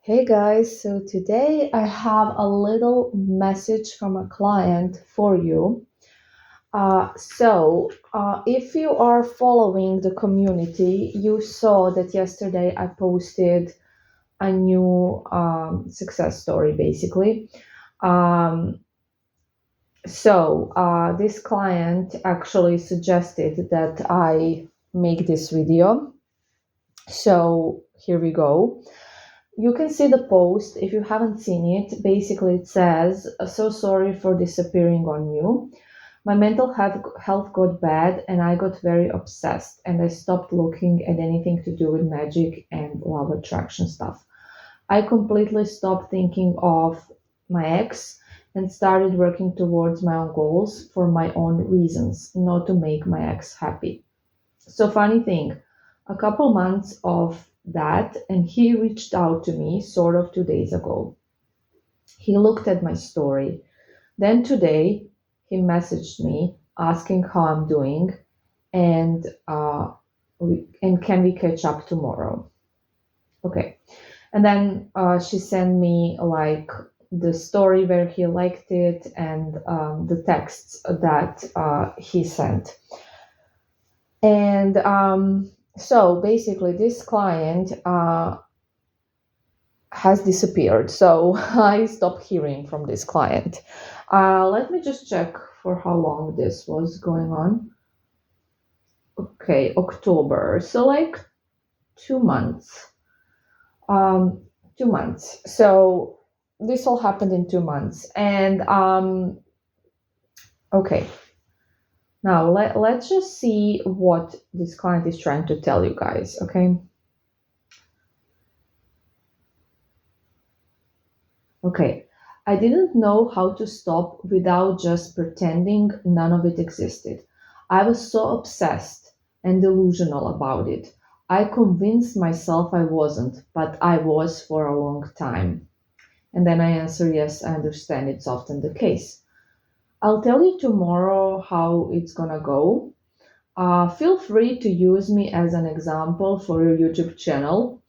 Hey guys, so today I have a little message from a client for you. If you are following the community, you saw that yesterday I posted a new success story basically. Um, this client actually suggested that I make this video. So, here we go. You can see the post if you haven't seen it. Basically, it says, "So sorry for disappearing on you. My mental health got bad and I got very obsessed and I stopped looking at anything to do with magic and love attraction stuff. I completely stopped thinking of my ex and started working towards my own goals for my own reasons, not to make my ex happy." So, funny thing, a couple months of that, and he reached out to me sort of 2 days ago. He looked at my story. Then today, he messaged me asking how I'm doing and can we catch up tomorrow? Okay. And then she sent me like the story where he liked it and the texts that he sent. And so basically, this client has disappeared. So I stopped hearing from this client. Let me just check for how long this was going on. Okay, October. So like 2 months. Um, 2 months. So this all happened in 2 months. And okay, now let's just see what this client is trying to tell you guys. Okay. Okay, I didn't know how to stop without just pretending none of it existed. I was so obsessed and delusional about it. I convinced myself I wasn't, but I was for a long time. And then I answer, yes, I understand it's often the case. I'll tell you tomorrow how it's gonna go. Feel free to use me as an example for your YouTube channel.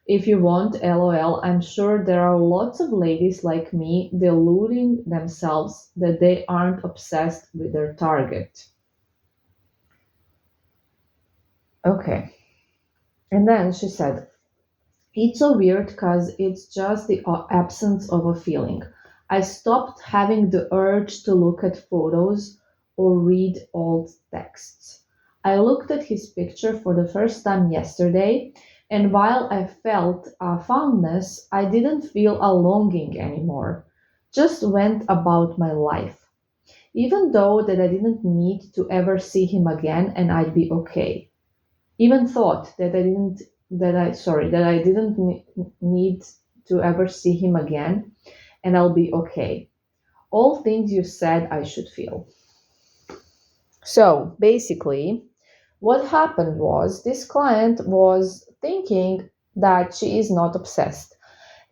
If you want, LOL, I'm sure there are lots of ladies like me deluding themselves that they aren't obsessed with their target. Okay. And then she said, "It's so weird because it's just the absence of a feeling. I stopped having the urge to look at photos or read old texts. I looked at his picture for the first time yesterday, and while I felt a fondness, I didn't feel a longing anymore. Just went about my life. Even though that I didn't need to ever see him again and I'd be okay. Even thought that I didn't need to ever see him again and I'll be okay. All things you said I should feel." So basically, what happened was this client was thinking that she is not obsessed.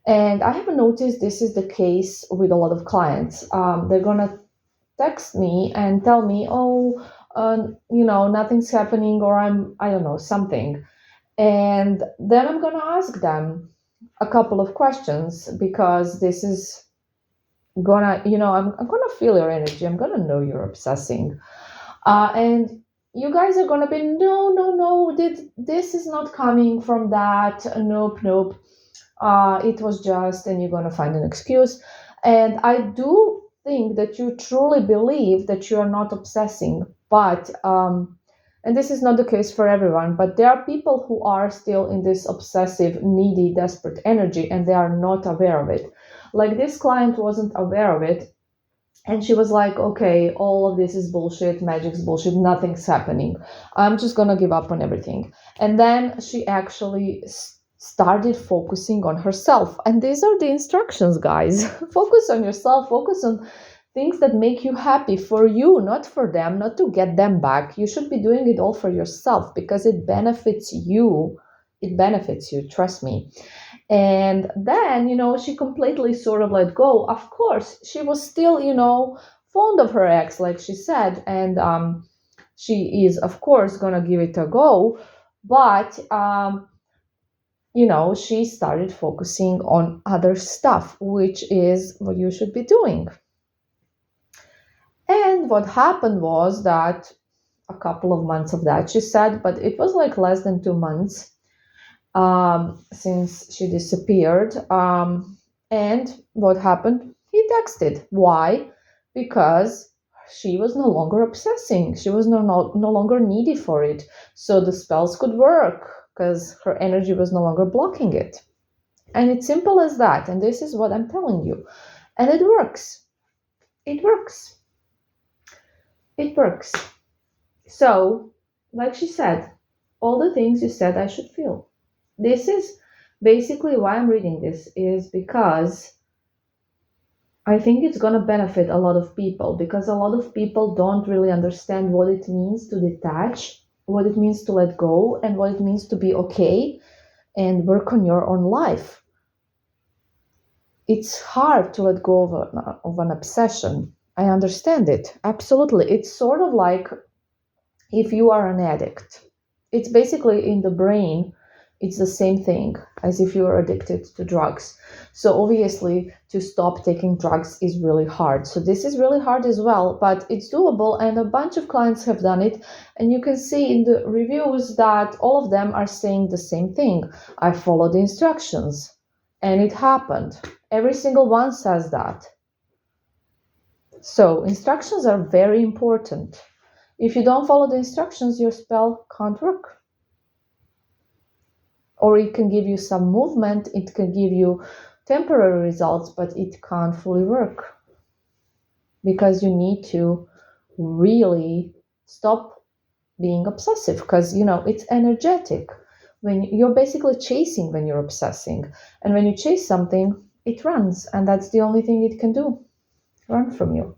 And I have noticed this is the case with a lot of clients. They're gonna text me and tell me, "Oh, nothing's happening," or I don't know, something. And then I'm going to ask them a couple of questions because this is gonna, I'm gonna feel your energy. I'm gonna know you're obsessing. And you guys are gonna be, "No, no, no, this is not coming from that. Nope, nope. It was just," and you're gonna find an excuse. And I do think that you truly believe that you are not obsessing, but and this is not the case for everyone, but there are people who are still in this obsessive, needy, desperate energy and they are not aware of it. Like this client wasn't aware of it. And she was like, "Okay, all of this is bullshit, magic's bullshit, nothing's happening. I'm just gonna give up on everything." And then she actually started focusing on herself. And these are the instructions, guys. Focus on yourself, focus on things that make you happy for you, not for them, not to get them back. You should be doing it all for yourself because it benefits you. It benefits you, trust me. And then, she completely sort of let go. Of course, she was still, fond of her ex, like she said, and she is, of course, gonna give it a go. But she started focusing on other stuff, which is what you should be doing. And what happened was that a couple of months of that, she said, but it was like less than 2 months since she disappeared. And what happened? He texted. Why? Because she was no longer obsessing. She was no longer needy for it. So the spells could work because her energy was no longer blocking it. And it's simple as that. And this is what I'm telling you. And it works. It works. It works. So, like she said, all the things you said I should feel. This is basically why I'm reading this, is because I think it's going to benefit a lot of people, because a lot of people don't really understand what it means to detach, what it means to let go, and what it means to be okay and work on your own life. It's hard to let go of an obsession. I understand it. Absolutely. It's sort of like if you are an addict. It's basically in the brain. It's the same thing as if you are addicted to drugs. So obviously to stop taking drugs is really hard. So this is really hard as well, but it's doable, and a bunch of clients have done it. And you can see in the reviews that all of them are saying the same thing. I followed the instructions and it happened. Every single one says that. So instructions are very important. If you don't follow the instructions, your spell can't work. Or it can give you some movement, it can give you temporary results, but it can't fully work. Because you need to really stop being obsessive, because it's energetic. When you're basically chasing, when you're obsessing, and when you chase something, it runs, and that's the only thing it can do, run from you.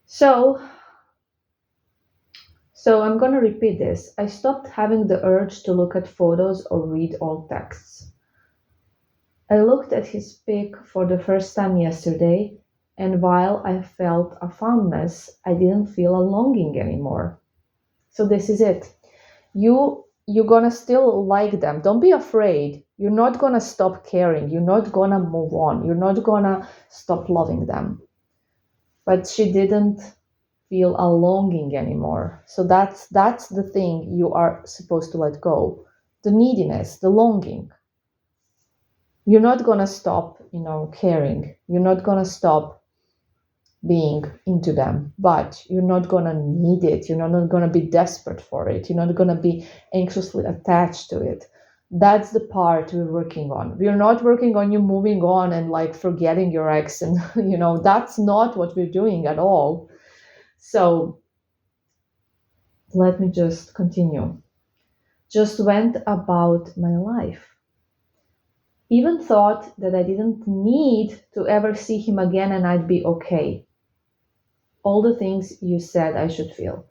So I'm going to repeat this. I stopped having the urge to look at photos or read old texts. I looked at his pic for the first time yesterday, and while I felt a fondness, I didn't feel a longing anymore. So this is it. You're gonna still like them. Don't be afraid. You're not gonna stop caring. You're not gonna move on. You're not gonna stop loving them. But she didn't feel a longing anymore. So that's the thing you are supposed to let go. The neediness, the longing. You're not gonna stop, caring. You're not gonna stop being into them, but you're not gonna need it. You're not gonna be desperate for it. You're not gonna be anxiously attached to it. That's the part we're working on. We're not working on you moving on and like forgetting your ex, and that's not what we're doing at all. So let me just continue. Just went about my life. Even thought that I didn't need to ever see him again and I'd be okay. All the things you said I should feel.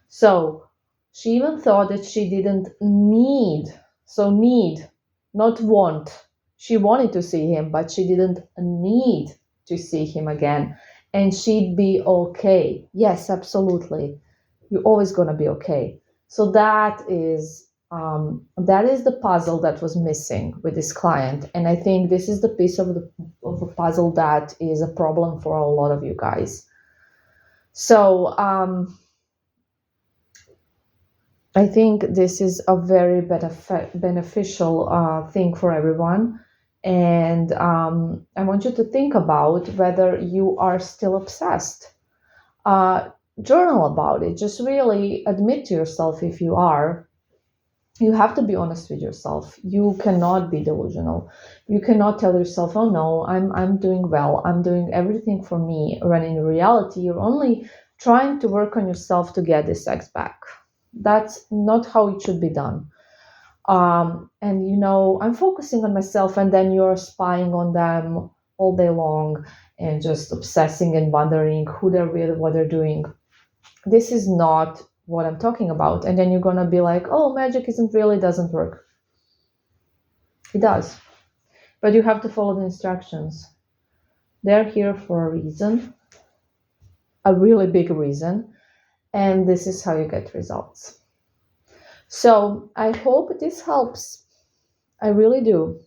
So she even thought that she didn't need, so need, not want. She wanted to see him, but she didn't need to see him again. And she'd be okay. Yes, absolutely. You're always going to be okay. So that is the puzzle that was missing with this client. And I think this is the piece of the puzzle that is a problem for a lot of you guys. So I think this is a very beneficial thing for everyone. And I want you to think about whether you are still obsessed. Journal about it. Just really admit to yourself if you are. You have to be honest with yourself. You cannot be delusional. You cannot tell yourself, oh no, I'm doing well. I'm doing everything for me. When in reality, you're only trying to work on yourself to get this ex back. That's not how it should be done. And I'm focusing on myself, and then you're spying on them all day long and just obsessing and wondering who they're with, what they're doing. This is not what I'm talking about. And then you're gonna be like, oh, magic isn't real, it doesn't work. It does. But you have to follow the instructions. They're here for a reason, a really big reason, and this is how you get results. So I hope this helps. I really do.